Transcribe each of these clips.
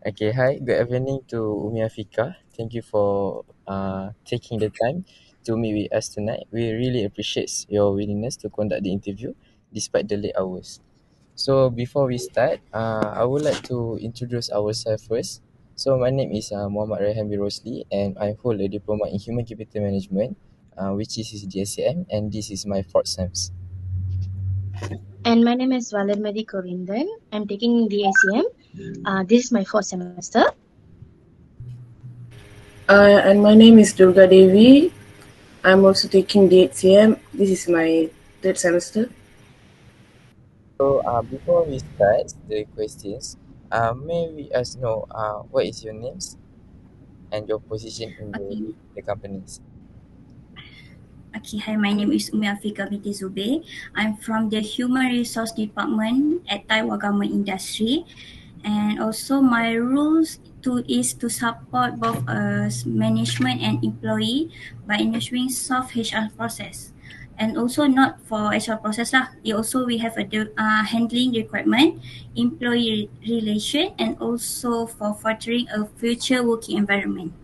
Okay, hi. Good evening to Umi Afika. Thank you for taking the time to meet with us tonight. We really appreciate your willingness to conduct the interview despite the late hours. So before we start, I would like to introduce ourselves first. So my name is Muhammad Rehan Birosli and I hold a diploma in Human Capital Management, which is DSCM, and this is my fourth SEMS. And my name is Valermadi Korindan. I'm taking the ACM. This is my fourth semester. And my name is Durga Devi. I'm also taking DHCM. This is my third semester. So before we start the questions, may we ask know what is your names and your position in Okay. the companies? Okay, hi, my name is Umi Afika binti Zubir. I'm from the Human Resource Department at Taiwan Government Industry. And also my roles is to support both management and employee by ensuring soft HR process. And also not for HR process lah. We have handling requirement, employee relation, and also for fostering a future working environment.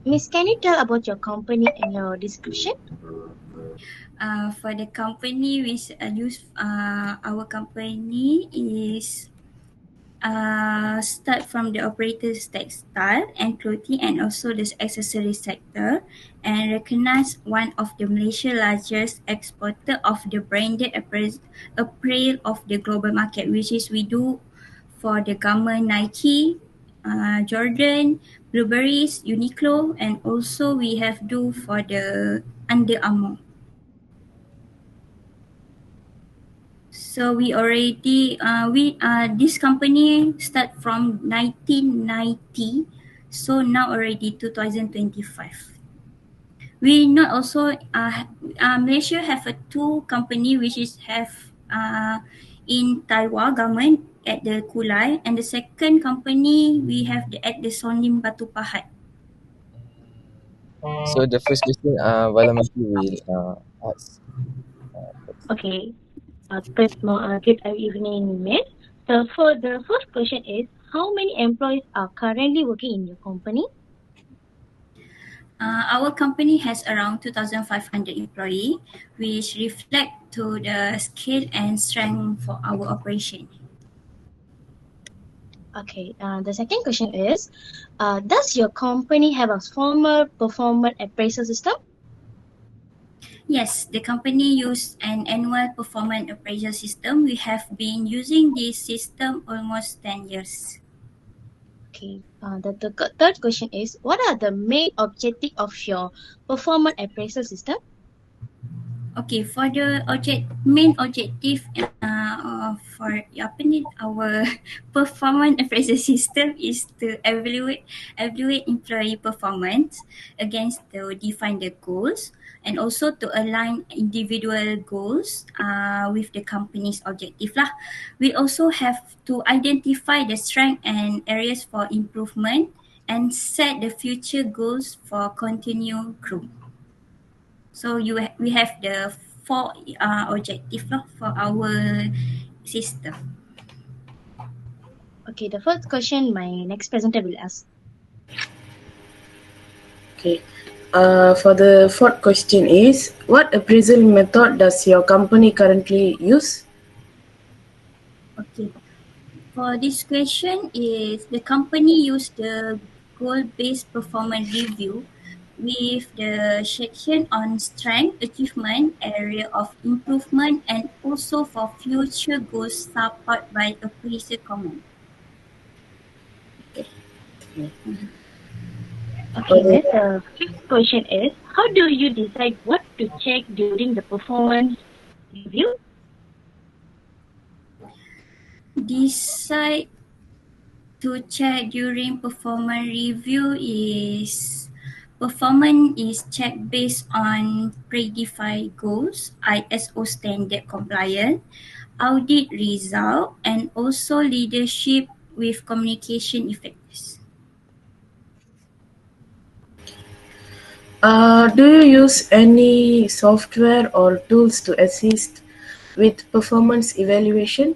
Miss, can you tell about your company and your description? For the company which our company is start from the operators textile and clothing and also the accessory sector, and recognize one of the Malaysia largest exporter of the branded apparel of the global market, which is we do for the garment Nike, Jordan, Blueberries, Uniqlo, and also we have do for the Under Armour. So we already this company start from 1990, so now already 2025. We not also Malaysia have a two company which is have in Taiwan government at the Kulai, and the second company we have at the Sonim Batu Pahat. So the first question, Valamati will ask. First. Okay. Good evening, Miss. So for the first question is, how many employees are currently working in your company? Our company has around 2,500 employees, which reflect to the scale and strength for our operation. Okay. The second question is, does your company have a formal performance appraisal system? Yes, the company use an annual performance appraisal system. We have been using this system almost 10 years. Okay. The third question is, what are the main objective of your performance appraisal system? Okay, for the main objective for our performance appraisal system is to evaluate employee performance against the define the goals, and also to align individual goals with the company's objective lah. We also have to identify the strength and areas for improvement and set the future goals for continued growth. So we have the four objective for our system. Okay, the first question my next presenter will ask. Okay. For the fourth question is, what appraisal method does your company currently use? Okay. For this question is the company use the goal-based performance review with the section on strength, achievement, area of improvement, and also for future goals support by appraisal comment. Okay, Miss. The fifth question is, how do you decide what to check during the performance review? Decide to check during performance review is checked based on predefined goals, ISO standard compliant, audit result, and also leadership with communication effectiveness. Do you use any software or tools to assist with performance evaluation?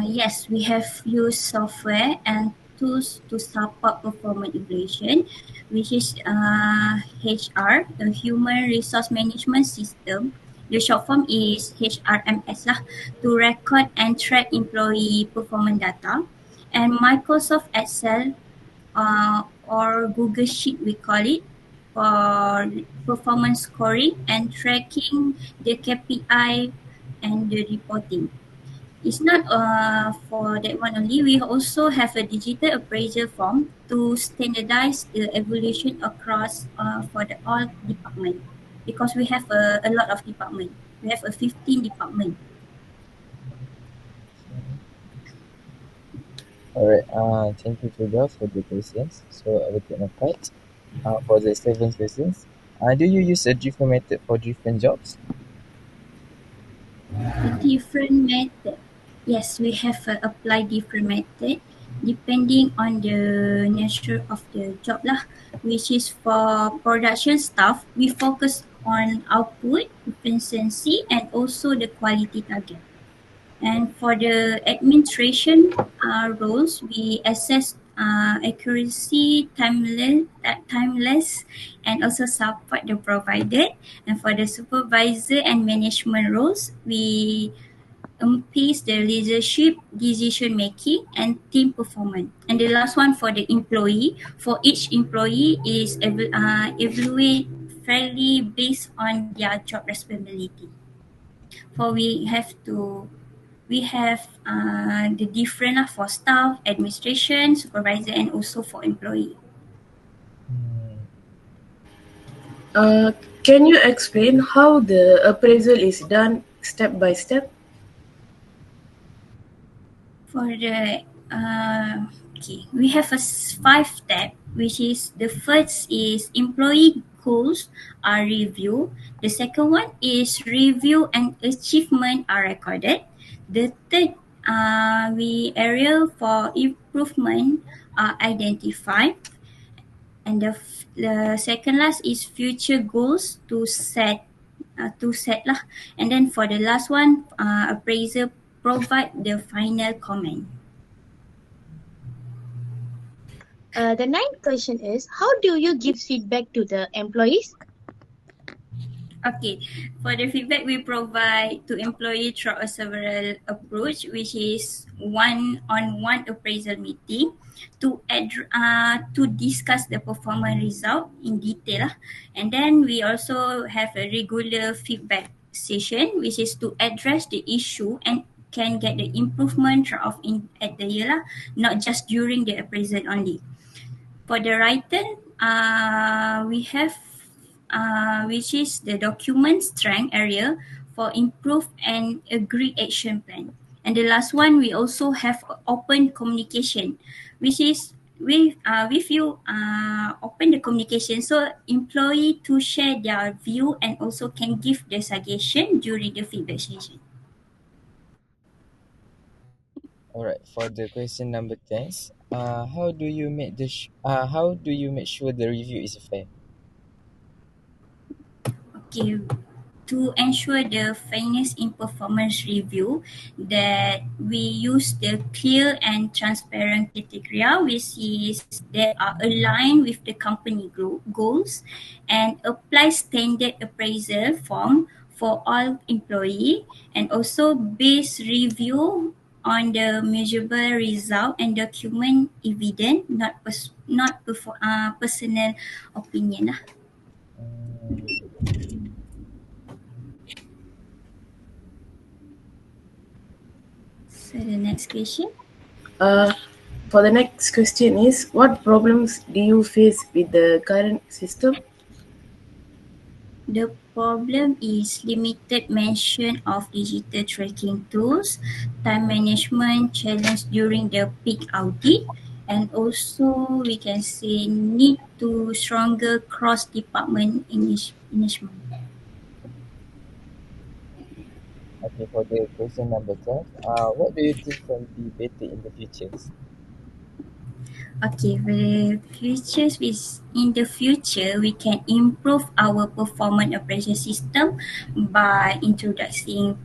Yes, we have used software and tools to support performance evaluation, which is HR, the Human Resource Management System. The short form is HRMS lah, to record and track employee performance data. And Microsoft Excel or Google Sheet we call it, for performance scoring and tracking the KPI and the reporting. It's not for that one only. We also have a digital appraisal form to standardize the evaluation across for the all department, because we have a lot of department. We have a 15 department. Alright, thank you Tugga for the questions. So I will take my part. For the 7 questions. Do you use a different method for different jobs? The different method. Yes, we have apply different method depending on the nature of the job lah. Which is for production staff, we focus on output, efficiency, and also the quality target. And for the administration roles, we assess accuracy, timeless, and also support the provider. And for the supervisor and management roles, we pace the leadership, decision making, and team performance. And the last one for the employee, for each employee is evaluate fairly based on their job responsibility. For we have the different for staff, administration, supervisor, and also for employee. Uh, can you explain how the appraisal is done step by step? For the okay, we have a 5 step, which is the first is employee goals are reviewed. The second one is review and achievement are recorded. The third we area for improvement are identified. And the second last is future goals to set lah. And then for the last one, appraiser provide the final comment. The ninth question is, how do you give feedback to the employees? Okay, for the feedback we provide to employee through a several approach, which is one-on-one appraisal meeting to discuss the performance result in detail lah. And then we also have a regular feedback session, which is to address the issue and can get the improvement of in at the year lah, not just during the appraisal only. For the written, we have which is the document strength area for improve and agree action plan. And the last one, we also have open communication, which is with you open the communication so employee to share their view and also can give the suggestion during the feedback session. Alright, for the question number 10, how do you make sure the review is fair? Okay, to ensure the fairness in performance review, that we use the clear and transparent criteria, which is that are aligned with the company goals, and apply standard appraisal form for all employee, and also base review on the measurable result and document evidence, not personal opinion lah. So the next question. For the next question is, what problems do you face with the current system? The problem is limited mention of digital tracking tools, time management challenge during the peak audit, and also we can say need to stronger cross-department management. Okay, for the question number 12, what do you think can be better in the future? Okay, in the future, we can improve our performance appraisal system by introducing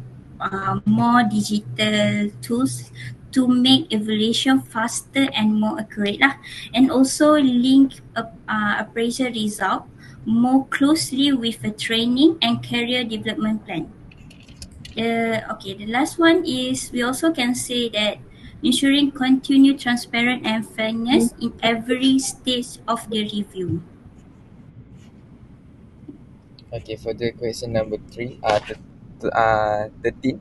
more digital tools to make evaluation faster and more accurate lah, and also link appraisal result more closely with a training and career development plan. The last one is we also can say that ensuring continued transparent and fairness in every stage of the review. Okay, for the question number three, 13.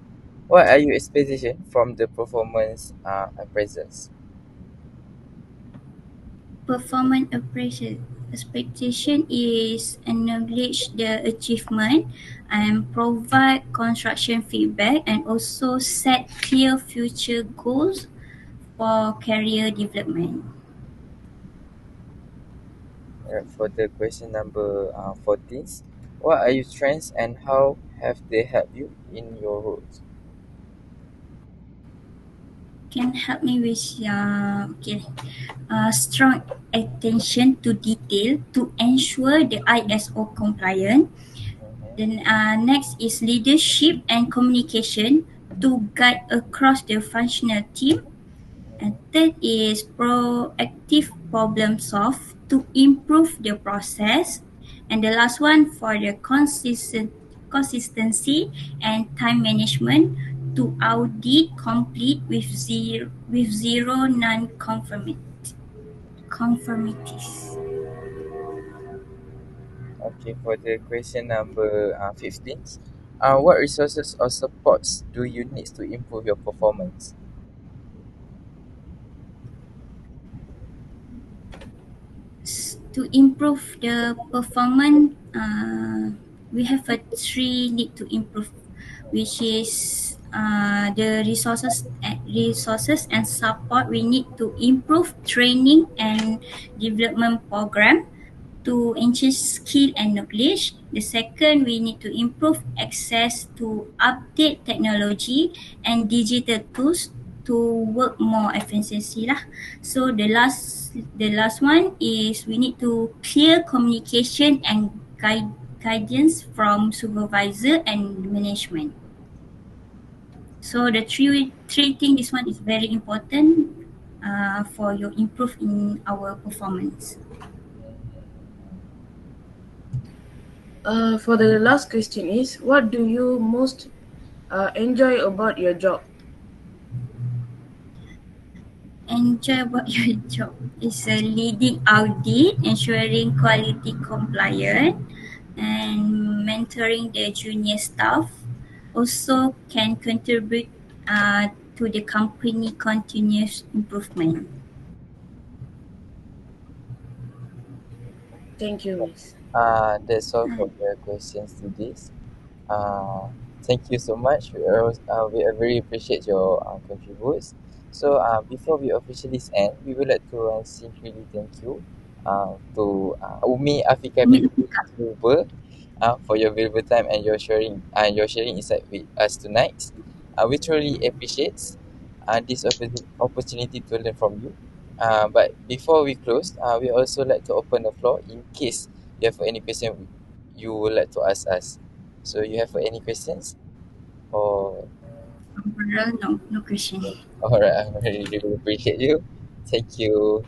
What are your expectation from the performance appraisals? Performance appraisal expectation is acknowledge the achievement and provide construction feedback and also set clear future goals for career development. For the question number 14, what are your strengths and how have they helped you in your roles? Can help me with strong attention to detail to ensure the ISO compliant. Mm-hmm. Then next is leadership and communication to guide across the functional team. And third is proactive problem solve to improve the process. And the last one for the consistency and time management to audit complete with zero conformities. Okay, for the question number 15, what resources or supports do you need to improve your performance? To improve the performance, we have a three need to improve, which is the resources and support. We need to improve training and development program to enhance skill and knowledge. The second, we need to improve access to update technology and digital tools to work more efficiency lah. So the last one is we need to clear communication and guidance from supervisor and management. So the three thing, this one is very important for your improve in our performance. For the last question is, what do you most enjoy about your job? Enjoy about your job is a leading audit, ensuring quality compliance, and mentoring the junior staff. Also can contribute to the company continuous improvement. Thank you, Miss. That's all for the questions today. Uh, Thank you so much. We very appreciate your contributes. So before we officially end, we would like to sincerely thank you to Umi Afika Umi binti Afika. Cuba for your valuable time and your sharing insight with us tonight. We truly appreciate this opportunity to learn from you. But before we close, we also like to open the floor in case you have any question you would like to ask us. So you have any questions? Or Overall, no question. alright, I really, really appreciate you. Thank you.